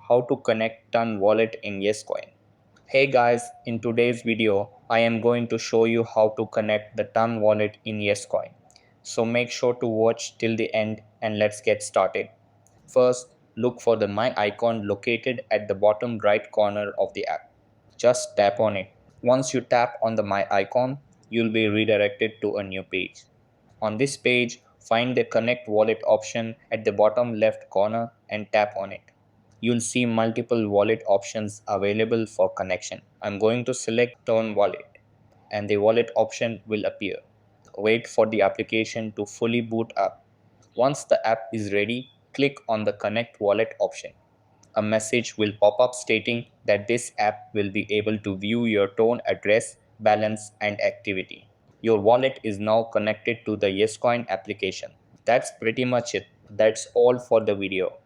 how to connect Ton wallet in Yescoin. Hey guys, in today's video, I am going to show you how to connect the Ton wallet in Yescoin. So make sure to watch till the end and let's get started. First, look for the My icon located at the bottom right corner of the app. Just tap on it. Once you tap on the My icon, you'll be redirected to a new page. On this page, find the Connect Wallet option at the bottom left corner and tap on it. You'll see multiple wallet options available for connection. I'm going to select Turn Wallet and the wallet option will appear. Wait for the application to fully boot up. Once the app is ready, click on the Connect Wallet option. A message will pop up stating that this app will be able to view your Tone address, balance, and activity. Your wallet is now connected to the Yescoin application. That's pretty much it. That's all for the video.